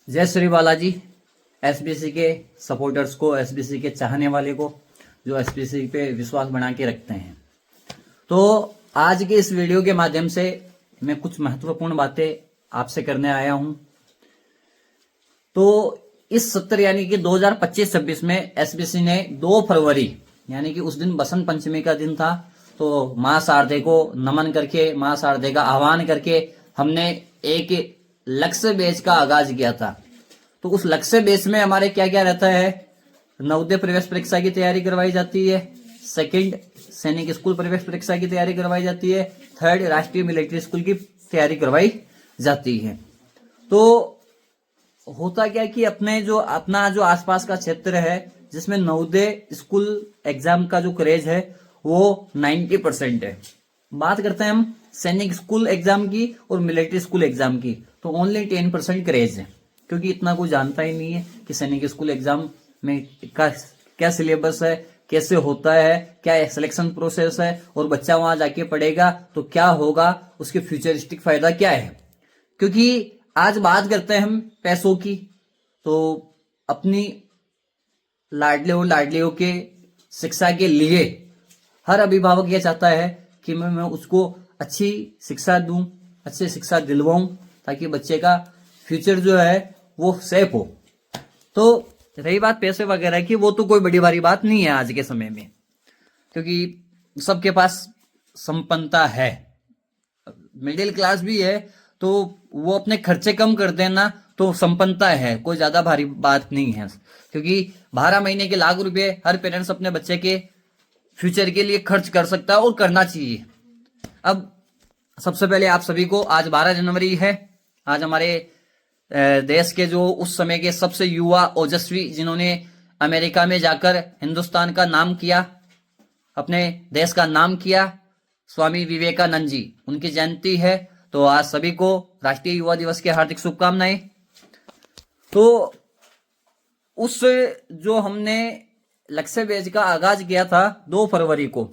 जय श्री बालाजी। एसबीसी के सपोर्टर्स को, एसबीसी के चाहने वाले को, जो एसबीसी पे विश्वास बना के रखते हैं। तो आज के इस वीडियो के माध्यम से मैं कुछ महत्वपूर्ण बातें आपसे करने आया हूं। तो इस सत्र यानी कि 2025-26 में एसबीसी ने 2 फरवरी यानी कि उस दिन बसंत पंचमी का दिन था, तो मां शारदे को नमन करके, मां शारदे का आह्वान करके हमने एक लक्ष्य बेच का आगाज किया था। तो उस लक्ष्य बेच में हमारे क्या क्या रहता है? नवोदय प्रवेश परीक्षा की तैयारी करवाई जाती है। सेकंड, सैनिक स्कूल प्रवेश परीक्षा की तैयारी करवाई जाती है। थर्ड, राष्ट्रीय मिलिट्री स्कूल की तैयारी करवाई जाती है। तो होता क्या कि अपना जो आसपास का क्षेत्र है जिसमें नवोदय स्कूल एग्जाम का जो क्रेज है वो 90% है। बात करते हैं हम सैनिक स्कूल एग्जाम की और मिलिट्री स्कूल एग्जाम की, तो ओनली 10% क्रेज है, क्योंकि इतना कोई जानता ही नहीं है कि सैनिक स्कूल एग्जाम में क्या सिलेबस है, कैसे होता है, क्या सिलेक्शन प्रोसेस है, और बच्चा वहां जाके पढ़ेगा तो क्या होगा, उसके फ्यूचरिस्टिक फायदा क्या है। क्योंकि आज बात करते हैं हम पैसों की, तो अपनी लाडले और लाडलियों के शिक्षा के लिए हर अभिभावक यह चाहता है कि मैं उसको अच्छी शिक्षा दूं, अच्छी शिक्षा दिलवाऊं, ताकि बच्चे का फ्यूचर जो है वो सेफ हो। तो रही बात पैसे वगैरह की, वो तो कोई बड़ी भारी बात नहीं है आज के समय में, क्योंकि सबके पास संपन्नता है, मिडिल क्लास भी है, तो वो अपने खर्चे कम कर देना तो संपन्नता है, कोई ज्यादा भारी बात नहीं है। क्योंकि 12 महीने के लाख रुपए हर पेरेंट्स अपने बच्चे के फ्यूचर के लिए खर्च कर सकता है और करना चाहिए। अब सबसे पहले आप सभी को, आज 12 जनवरी है। आज हमारे देश के जो उस समय के सबसे युवा ओजस्वी, जिन्होंने अमेरिका में जाकर हिंदुस्तान का नाम किया, अपने देश का नाम किया, स्वामी विवेकानंद जी, उनकी जयंती है। तो आज सभी को राष्ट्रीय युवा दिवस की हार्दिक शुभकामनाएं। तो उस जो हमने लक्ष्य बेच का आगाज किया था 2 फरवरी को,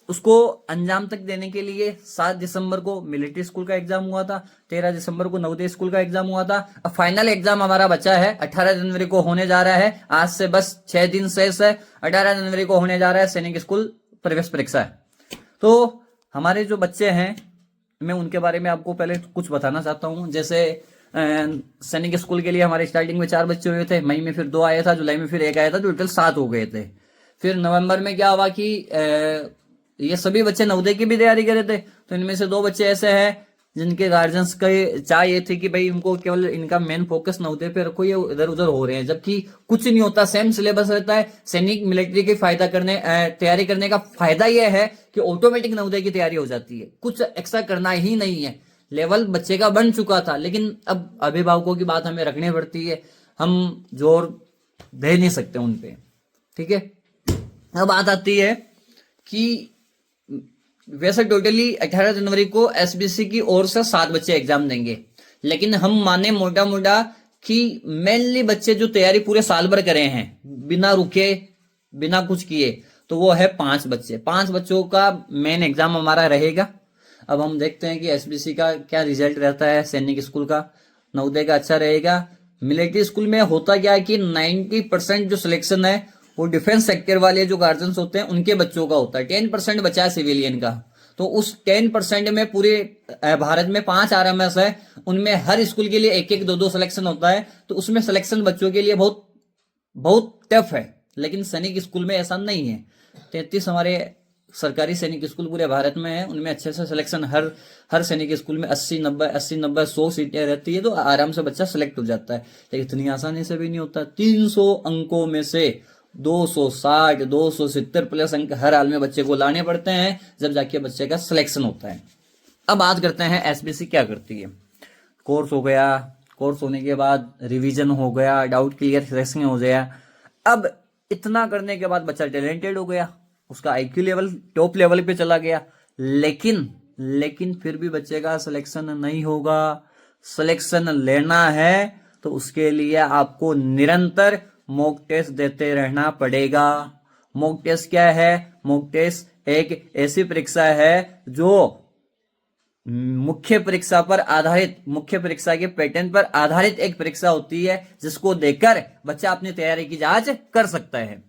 उसको अंजाम तक देने के लिए 7 दिसंबर को मिलिट्री स्कूल का एग्जाम हुआ था, 13 दिसंबर को नवोदय स्कूल का एग्जाम हुआ था। अब फाइनल एग्जाम हमारा बचा है, 18 जनवरी को होने जा रहा है। आज से बस 6 दिन शेष है, 18 जनवरी को होने जा रहा है सैनिक स्कूल प्रवेश परीक्षा। तो हमारे जो बच्चे हैं, मैं उनके बारे में आपको पहले कुछ बताना चाहता हूं। जैसे सैनिक स्कूल के लिए हमारे स्टार्टिंग में 4 बच्चे हुए थे, मई में फिर 2 आया था, जुलाई में फिर 1 आया था, टोटल 7 हो गए थे। फिर नवंबर में क्या हुआ कि ये सभी बच्चे नवोदय की भी तैयारी कर रहे थे, तो इनमें से 2 बच्चे ऐसे हैं जिनके गार्जियंस की चाह ये थी कि भाई इनको केवल इनका मेन फोकस नवोदय पे रखो, ये इधर उधर हो रहे हैं, जबकि कुछ नहीं होता, सेम सिलेबस रहता है। सैनिक मिलिट्री की तैयारी करने का फायदा यह है कि ऑटोमेटिक नवोदय की तैयारी हो जाती है, कुछ एक्स्ट्रा करना ही नहीं है। लेवल बच्चे का बन चुका था, लेकिन अब अभिभावकों की बात हमें रखनी पड़ती है, हम जोर दे नहीं सकते उनपे, ठीक है। अब बात आती है कि वैसे टोटली 18 जनवरी को एसबीसी की ओर से 7 बच्चे एग्जाम देंगे, लेकिन हम माने मोटा मोटा कि मेनली बच्चे जो तैयारी पूरे साल भर करे हैं बिना रुके, बिना कुछ किए, तो वो है 5 बच्चे। 5 बच्चों का मेन एग्जाम हमारा रहेगा। अब हम देखते हैं कि एसबीसी का क्या रिजल्ट रहता है। सैनिक स्कूल का, नवोदय का अच्छा रहेगा। मिलिट्री स्कूल में होता क्या है कि 90% जो सिलेक्शन है वो डिफेंस सेक्टर वाले जो गार्जियंस होते हैं उनके बच्चों का होता है, 10% बचा है सिविलियन का। तो उस 10% में पूरे भारत में 5 आरएमएस है, उनमें हर स्कूल के लिए 1-1, 2-2 सिलेक्शन होता है, तो उसमें सिलेक्शन बच्चों के लिए बहुत बहुत टफ है। लेकिन सैनिक स्कूल में ऐसा नहीं है। 33 हमारे सरकारी सैनिक स्कूल पूरे भारत में है, उनमें अच्छे से सिलेक्शन, हर सैनिक स्कूल में 80-90 100 सीटें रहती है, तो आराम से बच्चा सिलेक्ट हो जाता है। लेकिन इतनी आसानी से भी नहीं होता। 300 अंकों में से 260, 270 प्लस अंक हर हाल में बच्चे को लाने पड़ते हैं, जब जाके बच्चे का सिलेक्शन होता है। अब बात करते हैं एसबीसी क्या करती है। कोर्स हो गया, कोर्स होने के बाद रिवीजन हो गया, डाउट क्लियर हो गया। अब इतना करने के बाद बच्चा टैलेंटेड हो गया, उसका आईक्यू लेवल टॉप लेवल पे चला गया, लेकिन फिर भी बच्चे का सिलेक्शन नहीं होगा। सिलेक्शन लेना है तो उसके लिए आपको निरंतर मॉक टेस्ट देते रहना पड़ेगा। मॉक टेस्ट क्या है? मॉक टेस्ट एक ऐसी परीक्षा है जो मुख्य परीक्षा पर आधारित, मुख्य परीक्षा के पैटर्न पर आधारित एक परीक्षा होती है जिसको देखकर बच्चा अपनी तैयारी की जांच कर सकता है।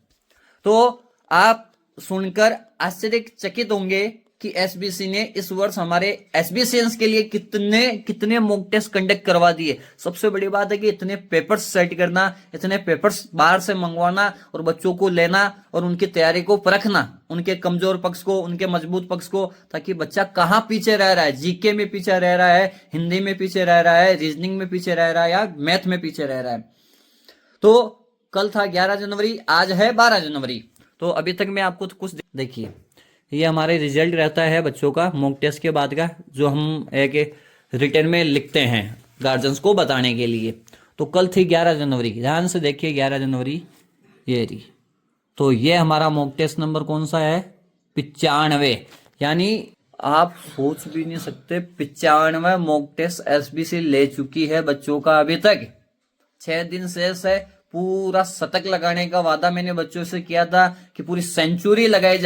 तो आप सुनकर आश्चर्यचकित होंगे कि एसबीसी ने इस वर्ष हमारे एसबीसीएंस के लिए कितने मॉक टेस्ट कंडक्ट करवा दिए। सबसे बड़ी बात है कि इतने पेपर्स सेट करना, इतने पेपर्स बाहर से मंगवाना और बच्चों को लेना और उनकी तैयारी को परखना, उनके कमजोर पक्ष को, उनके मजबूत पक्ष को, ताकि बच्चा कहाँ पीछे रह रहा है, जीके में पीछे रह रहा है, हिंदी में पीछे रह रहा है, रीजनिंग में पीछे रह रहा है या मैथ में पीछे रह रहा है। तो कल था 11 जनवरी, आज है 12 जनवरी। तो अभी तक मैं आपको कुछ देखिए, ये हमारे रिजल्ट रहता है बच्चों का मॉक टेस्ट के बाद का, जो हम एक रिटर्न में लिखते हैं गार्जियंस को बताने के लिए। तो कल थी 11 जनवरी, ध्यान से देखिए 11 जनवरी ये रही। तो ये हमारा मॉक टेस्ट नंबर कौन सा है? 95। यानी आप सोच भी नहीं सकते, 95 मॉक टेस्ट एसबीसी ले चुकी है बच्चों का अभी तक। 6 दिन शेष है, पूरा शतक लगाने का वादा मैंने बच्चों से किया था कि पूरी सेंचुरी लगाई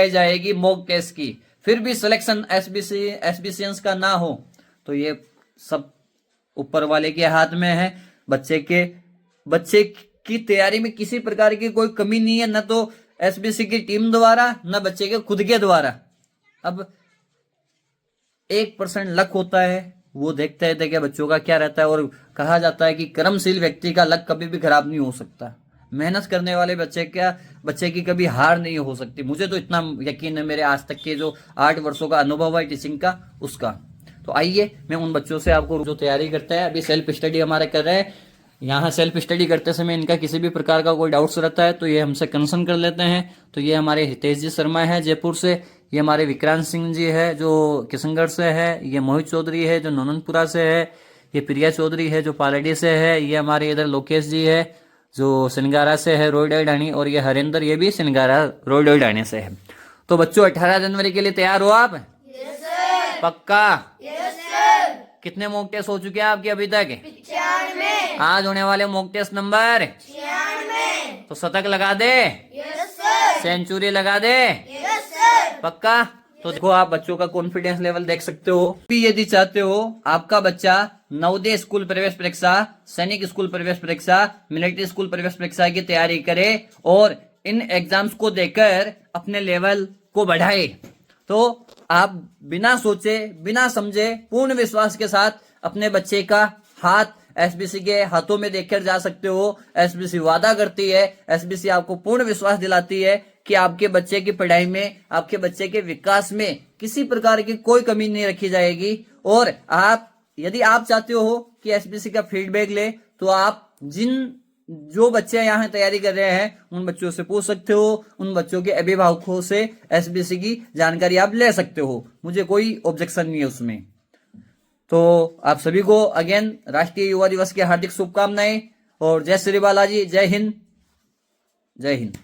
जाएगी मॉक टेस्ट की। फिर भी सिलेक्शन एसबीसीएंस का ना हो तो ये सब ऊपर वाले के हाथ में है। बच्चे की तैयारी में किसी प्रकार की कोई कमी नहीं है, न तो एसबीसी की टीम द्वारा न बच्चे के खुद के द्वारा। अब 1% लक होता है, वो देखते हैं कि बच्चों का क्या रहता है। और कहा जाता है कि कर्मशील व्यक्ति का लक कभी भी खराब नहीं हो सकता। मेहनत करने वाले बच्चे की कभी हार नहीं हो सकती। मुझे तो इतना यकीन है, मेरे आज तक के जो 8 वर्षों का अनुभव है टीचिंग का उसका। तो आइए मैं उन बच्चों से आपको जो तैयारी करते हैं, अभी सेल्फ स्टडी हमारे कर रहे हैं, यहाँ सेल्फ स्टडी करते समय इनका किसी भी प्रकार का कोई डाउट्स रहता है तो ये हमसे कंसर्न कर लेते हैं। तो ये हमारे हितेश जी शर्मा है जयपुर से, ये हमारे विक्रांत सिंह जी है जो किशनगढ़ से है, ये मोहित चौधरी है जो नोननपुरा से है, ये प्रिया चौधरी है जो पालड़ी से है, ये हमारे इधर लोकेश जी है जो सिनगारा से है रोड डाणी, और ये हरिंदर ये भी सिनगारा रोड डाणी से है। तो बच्चों 18 जनवरी के लिए तैयार हो आप? Yes sir. पक्का? Yes sir. कितने मॉक टेस्ट हो चुके हैं आपके अभी तक? 95। आज होने वाले मॉक टेस्ट नंबर 96। तो शतक लगा दे? Yes sir. सेंचुरी लगा दे? Yes sir. पक्का? तो देखो आप बच्चों का कॉन्फिडेंस लेवल देख सकते हो। भी यदि चाहते हो आपका बच्चा नवोदय स्कूल प्रवेश परीक्षा, सैनिक स्कूल प्रवेश परीक्षा, मिलिट्री स्कूल प्रवेश परीक्षा की तैयारी करे और इन एग्जाम्स को देकर अपने लेवल को बढ़ाए, तो आप बिना सोचे बिना समझे पूर्ण विश्वास के साथ अपने बच्चे का हाथ एसबीसी के हाथों में देखकर जा सकते हो। एसबीसी वादा करती है, एसबीसी आपको पूर्ण विश्वास दिलाती है कि आपके बच्चे की पढ़ाई में, आपके बच्चे के विकास में किसी प्रकार की कोई कमी नहीं रखी जाएगी। और यदि आप चाहते हो कि एसबीसी का फीडबैक ले तो आप जो बच्चे यहाँ तैयारी कर रहे हैं उन बच्चों से पूछ सकते हो, उन बच्चों के अभिभावकों से एसबीसी की जानकारी आप ले सकते हो, मुझे कोई ऑब्जेक्शन नहीं है उसमें। तो आप सभी को अगेन राष्ट्रीय युवा दिवस की हार्दिक शुभकामनाएं और जय श्री बालाजी, जय हिंद, जय हिंद।